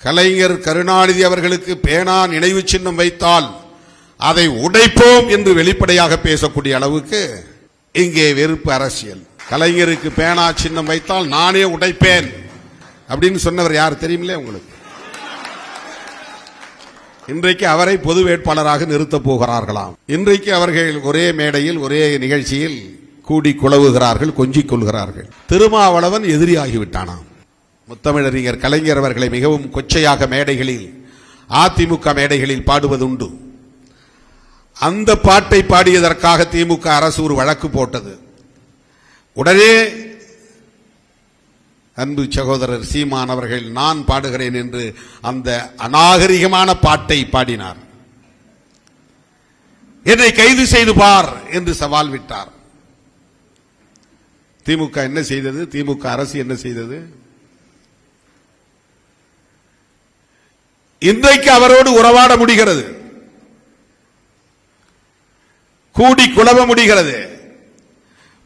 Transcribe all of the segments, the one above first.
கலைஞர் கருணாநிதி அவர்களுக்கு பேனா நினைவு சின்னம் வைத்தால் அதை உடைப்போம் என்று வெளிப்படையாக பேசக்கூடிய அளவுக்கு இங்கே வெறுப்பு அரசியல். கலைஞருக்கு பேனா சின்னம் வைத்தால் நானே உடைப்பேன் அப்படின்னு சொன்னவர் யார் தெரியுமில்ல உங்களுக்கு? இன்றைக்கு அவரை பொது வேட்பாளராக நிறுத்தப் போகிறார்களாம். இன்றைக்கு அவர்கள் ஒரே மேடையில் ஒரே நிகழ்ச்சியில் கூடி குழவுகிறார்கள், கொஞ்சிக் கொள்கிறார்கள். திருமாவளவன் எதிரியாகிவிட்டானாம். முத்தமிழறிஞர் கலைஞர் அவர்களை மிகவும் கொச்சையாக மேடைகளில், அதிமுக மேடைகளில் பாடுவதுண்டு. அந்த பாட்டை பாடியதற்காக திமுக அரசு ஒரு வழக்கு போட்டது. உடனே அன்பு சகோதரர் சீமான் அவர்கள் நான் பாடுகிறேன் என்று அந்த அநாகரிகமான பாட்டை பாடினார். என்னை கைது செய்து பார் என்று சவால் விட்டார். திமுக என்ன செய்தது? திமுக அரசு என்ன செய்தது? இன்றைக்கு அவரோடு உறவாட முடிகிறது, கூடி குழவ முடிகிறது.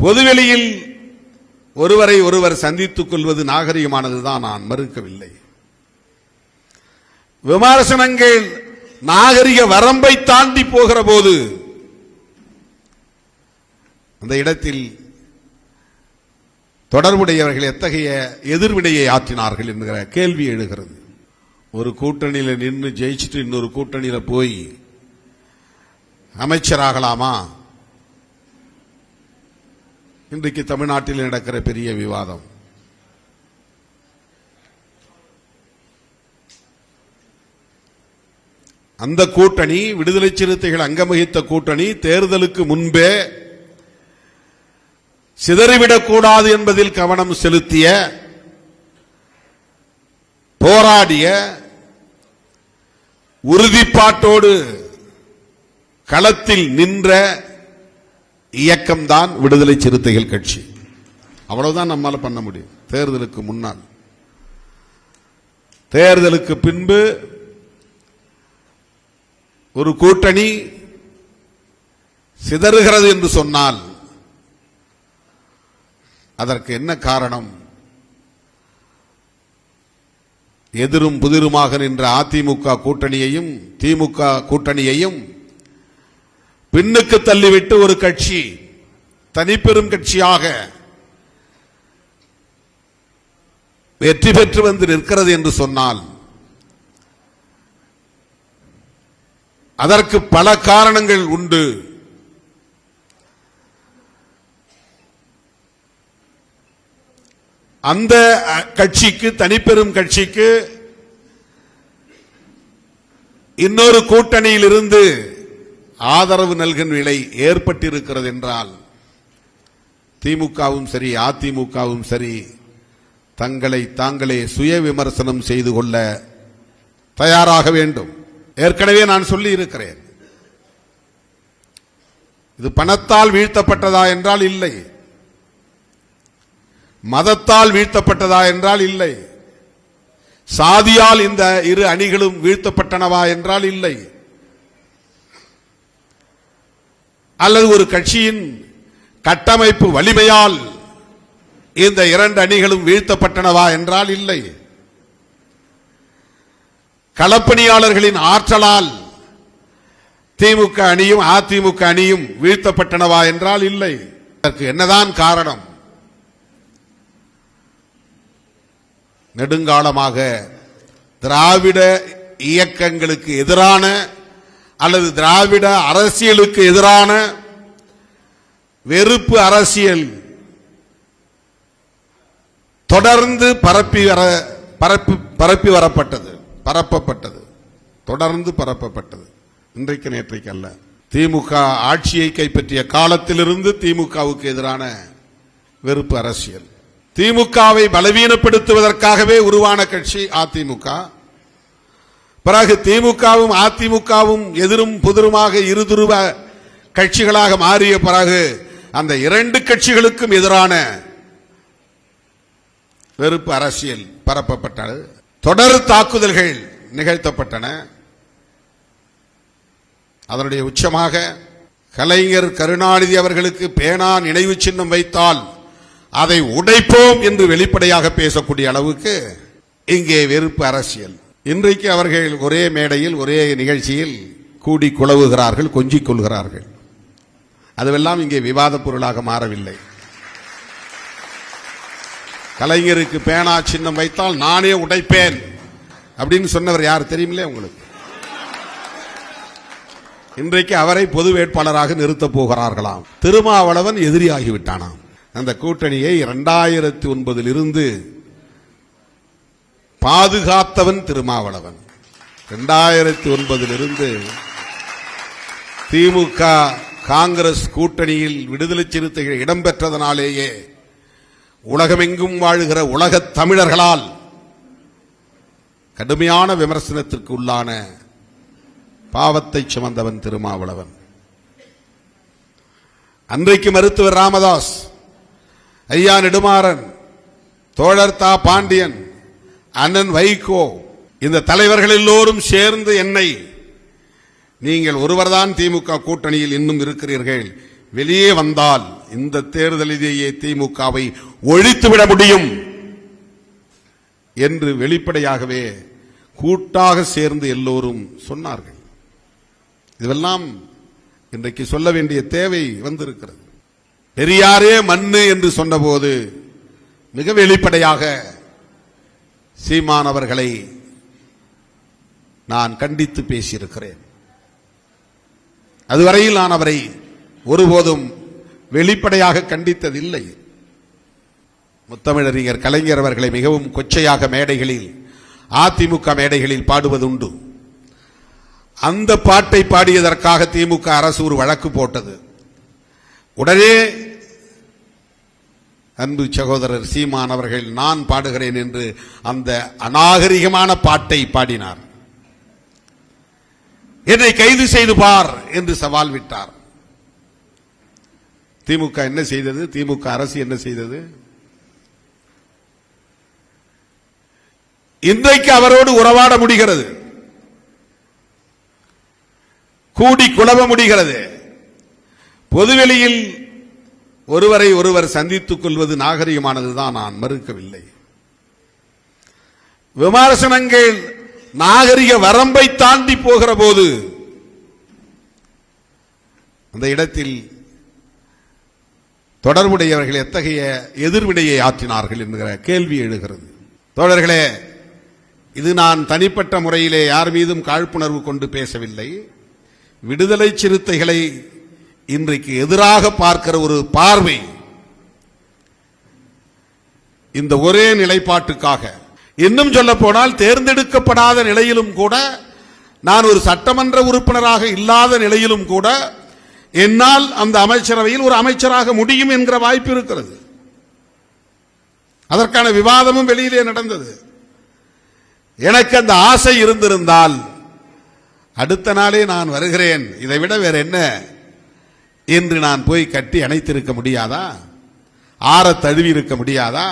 பொதுவெளியில் ஒருவரை ஒருவர் சந்தித்துக் கொள்வது நாகரிகமானதுதான், நான் மறுக்கவில்லை. விமர்சனங்கள் நாகரிக வரம்பை தாண்டி போகிற போது அந்த இடத்தில் தொடர்புடையவர்கள் எத்தகைய எதிர்வினையை ஆற்றினார்கள் என்கிற கேள்வி எழுகிறது. ஒரு கூட்டணியில் நின்று ஜெயிச்சுட்டு இன்னொரு கூட்டணியில் போய் அமைச்சராகலாமா? இன்றைக்கு தமிழ்நாட்டில் நடக்கிற பெரிய விவாதம். அந்த கூட்டணி, விடுதலை சிறுத்தைகள் அங்கம் வகித்த கூட்டணி, தேர்தலுக்கு முன்பே சிதறிவிடக்கூடாது என்பதில் கவனம் செலுத்திய, போராடிய, உறுதிப்பாட்டோடு களத்தில் நின்ற இயக்கம்தான் விடுதலை சிறுத்தைகள் கட்சி. அவ்வளவுதான் நம்மால பண்ண முடியும். தேர்தலுக்கு முன்னால், தேர்தலுக்கு பின்பு ஒரு கூட்டணி சிதறுகிறது என்று சொன்னால் அதற்கு என்ன காரணம்? எதிரும் புதிருமாக நின்ற அதிமுக கூட்டணியையும் திமுக கூட்டணியையும் பின்னுக்கு தள்ளிவிட்டு ஒரு கட்சி தனிப்பெரும் கட்சியாக வெற்றி பெற்று வந்து நிற்கிறது என்று சொன்னால் அதற்கு பல காரணங்கள் உண்டு. அந்த கட்சிக்கு, தனிப்பெரும் கட்சிக்கு இன்னொரு கூட்டணியில் இருந்து ஆதரவு நல்கும் நிலை ஏற்பட்டிருக்கிறது என்றால் திமுகவும் சரி அதிமுகவும் சரி தங்களை தாங்களே சுய விமர்சனம் செய்து கொள்ள தயாராக வேண்டும். ஏற்கனவே நான் சொல்லி இருக்கிறேன், இது பணத்தால் வீழ்த்தப்பட்டதா என்றால் இல்லை, மதத்தால் வீழ்த்தப்பட்டதா என்றால் இல்லை, சாதியால் இந்த இரு அணிகளும் வீழ்த்தப்பட்டனவா என்றால் இல்லை, அல்லது ஒரு கட்சியின் கட்டமைப்பு வலிமையால் இந்த இரண்டு அணிகளும் வீழ்த்தப்பட்டனவா என்றால் இல்லை, களப்பணியாளர்களின் ஆற்றலால் திமுக அணியும் அதிமுக அணியும் வீழ்த்தப்பட்டனவா என்றால் இல்லை. அதற்கு என்னதான் காரணம்? நெடுங்காலமாக திராவிட இயக்கங்களுக்கு எதிரான அல்லது திராவிட அரசியலுக்கு எதிரான வெறுப்பு அரசியல் தொடர்ந்து பரப்பப்பட்டது, தொடர்ந்து பரப்பப்பட்டது. இன்றைக்கு நேற்றைக்கு அல்ல. திமுக ஆட்சியை கைப்பற்றிய காலத்திலிருந்து திமுகவுக்கு எதிரான வெறுப்பு அரசியல், திமுகவை பலவீனப்படுத்துவதற்காகவே உருவான கட்சி அதிமுக. பிறகு திமுகவும் அதிமுகவும் எதிரும் புதிருமாக இருதுருவ கட்சிகளாக மாறிய பிறகு அந்த இரண்டு கட்சிகளுக்கும் எதிரான வெறுப்பு அரசியல் பரப்பப்பட்டது. தொடர் தாக்குதல்கள் நிகழ்த்தப்பட்டன. அதனுடைய உச்சமாக கலைஞர் கருணாநிதி அவர்களுக்கு பேனா நினைவு சின்னம் வைத்தால் அதை உடைப்போம் என்று வெளிப்படையாக பேசக்கூடிய அளவுக்கு இங்கே வெறுப்பு அரசியல். இன்றைக்கு அவர்கள் ஒரே மேடையில் ஒரே நிகழ்ச்சியில் கூடி குழவுகிறார்கள், கொஞ்சிக் கொள்கிறார்கள். அதுவெல்லாம் இங்கே விவாத பொருளாக மாறவில்லை. கலைஞருக்கு பேனா சின்னம் வைத்தால் நானே உடைப்பேன் அப்படின்னு சொன்னவர் யார் தெரியுமில்லே உங்களுக்கு? இன்றைக்கு அவரை பொது வேட்பாளராக நிறுத்தப் போகிறார்களாம். திருமாவளவன் எதிரியாகிவிட்டானாம். அந்த கூட்டணியை 2009 இருந்து பாதுகாத்தவன் திருமாவளவன். 2009 இருந்து திமுக காங்கிரஸ் கூட்டணியில் விடுதலை சிறுத்தைகள் இடம்பெற்றதனாலேயே உலகமெங்கும் வாழுகிற உலகத் தமிழர்களால் கடுமையான விமர்சனத்திற்கு உள்ளான பாவத்தை சுமந்தவன் திருமாவளவன். அன்றைக்கு மருத்துவர் ராமதாஸ், ஐயா நெடுமாறன், தோழர் தா பாண்டியன், அண்ணன் வைகோ, இந்த தலைவர்கள் எல்லோரும் சேர்ந்து என்னை, நீங்கள் ஒருவர்தான் திமுக கூட்டணியில் இன்னும் இருக்கிறீர்கள், வெளியே வந்தால் இந்த தேர்தலிலேயே திமுகவை ஒழித்துவிட முடியும் என்று வெளிப்படையாகவே கூட்டாக சேர்ந்து எல்லோரும் சொன்னார்கள். இதெல்லாம் இன்றைக்கு சொல்ல வேண்டிய தேவை வந்திருக்கிறது. பெரியாரே மண்ணு என்று சொன்னபோது மிக வெளிப்படையாக சீமான் அவர்களை நான் கண்டித்து பேசியிருக்கிறேன். அதுவரையில் நான் அவரை ஒருபோதும் வெளிப்படையாக கண்டித்ததில்லை. முத்தமிழறிஞர் கலைஞர் அவர்களை மிகவும் கொச்சையாக மேடைகளில், அதிமுக மேடைகளில் பாடுவதுண்டு. அந்த பாட்டை பாடியதற்காக திமுக அரசு ஒரு வழக்கு போட்டது. உடனே அன்பு சகோதரர் சீமான் அவர்கள் நான் பாடுகிறேன் என்று அந்த அநாகரிகமான பாட்டை பாடினார். என்னை கைது செய்து பார் என்று சவால் விட்டார். திமுக என்ன செய்தது? திமுக அரசு என்ன செய்தது? இன்றைக்கு அவரோடு உறவாட முடிகிறது, கூடி குழவ முடிகிறது. பொதுவெளியில் ஒருவரை ஒருவர் சந்தித்துக் கொள்வது நாகரிகமானதுதான், நான் மறுக்கவில்லை. விமர்சனங்கள் நாகரிக வரம்பை தாண்டி போகிற போது அந்த இடத்தில் தொடர்புடையவர்கள் எத்தகைய எதிர்வினையை ஆற்றினார்கள் என்கிற கேள்வி எழுகிறது. தோழர்களே, இது நான் தனிப்பட்ட முறையிலே யார் மீதும் காழ்ப்புணர்வு கொண்டு பேசவில்லை. விடுதலை சிறுத்தைகளை இன்றைக்கு எதிராக பார்க்கிற ஒரு பார்வை, இந்த ஒரே நிலைப்பாட்டுக்காக, இன்னும் சொல்ல போனால் தேர்ந்தெடுக்கப்படாத நிலையிலும் கூட, நான் ஒரு சட்டமன்ற உறுப்பினராக இல்லாத நிலையிலும் கூட என்னால் அந்த அமைச்சரவையில் ஒரு அமைச்சராக முடியும் என்கிற வாய்ப்பு இருக்கிறது. அதற்கான விவாதமும் வெளியிலே நடந்தது. எனக்கு அந்த ஆசை இருந்திருந்தால் அடுத்த நாளே நான் வருகிறேன், இதைவிட வேற என்ன என்று நான் போய் கட்டி அணைத்திருக்க முடியாதா? ஆற தழுவி இருக்க முடியாதா?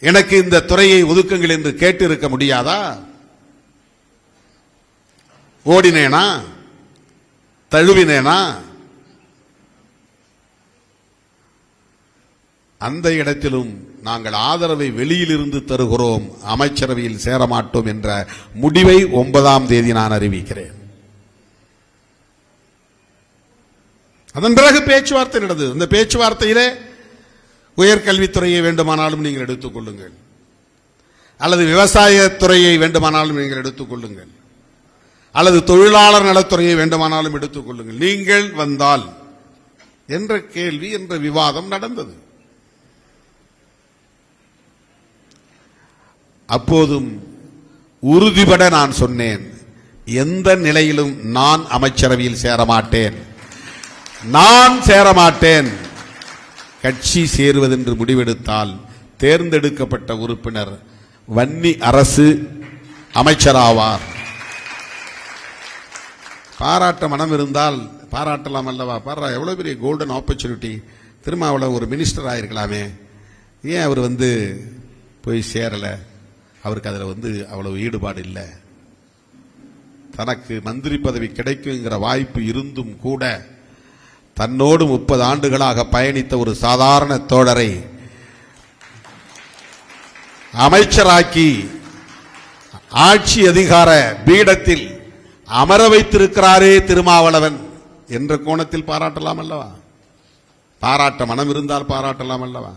எனக்கு இந்த துறையை ஒதுக்குங்கள் என்று கேட்டு இருக்க முடியாதா? ஓடினேனா? தழுவினேனா? அந்த இடத்திலும் நாங்கள் ஆதரவை வெளியிலிருந்து தருகிறோம், அமைச்சரவையில் சேரமாட்டோம் என்ற முடிவை 9ஆம் தேதி நான் அறிவிக்கிறேன். அதன் பிறகு பேச்சுவார்த்தை நடந்தது. அந்த பேச்சுவார்த்தையிலே உயர்கல்வித்துறையை வேண்டுமானாலும் நீங்கள் எடுத்துக் கொள்ளுங்கள், அல்லது விவசாயத்துறையை வேண்டுமானாலும் நீங்கள் எடுத்துக் கொள்ளுங்கள், அல்லது தொழிலாளர் நலத்துறையை வேண்டுமானாலும் எடுத்துக் கொள்ளுங்கள், நீங்கள் வந்தால் என்ற கேள்வி, என்ற விவாதம் நடந்தது. அப்போதும் உறுதிபட நான் சொன்னேன், எந்த நிலையிலும் நான் அமைச்சரவையில் சேரமாட்டேன், நான் சேரமாட்டேன். கட்சி சேருவதென்று முடிவெடுத்தால் தேர்ந்தெடுக்கப்பட்ட உறுப்பினர் வன்னி அரசு அமைச்சராவார். பாராட்ட மனம் இருந்தால் பாராட்டலாம் அல்லவா? பாரா, எவ்வளவு பெரிய கோல்டன் ஆப்பர்ச்சுனிட்டி, திருமாவளவன் ஒரு மினிஸ்டர் ஆயிருக்கலாமே, ஏன் அவர் போய் சேரல? அவருக்கு அதில் அவ்வளவு ஈடுபாடு இல்லை. தனக்கு மந்திரி பதவி கிடைக்குங்கிற வாய்ப்பு இருந்தும் கூட தன்னோடு 30 ஆண்டுகளாக பயணித்த ஒரு சாதாரண தோழரை அமைச்சராக்கி ஆட்சி அதிகார பீடத்தில் அமர வைத்திருக்கிறாரே திருமாவளவன் என்ற கோணத்தில் பாராட்டலாம் அல்லவா? பாராட்ட மனம் இருந்தால் பாராட்டலாம் அல்லவா?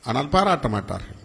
ஆனால் பாராட்ட மாட்டார்கள்.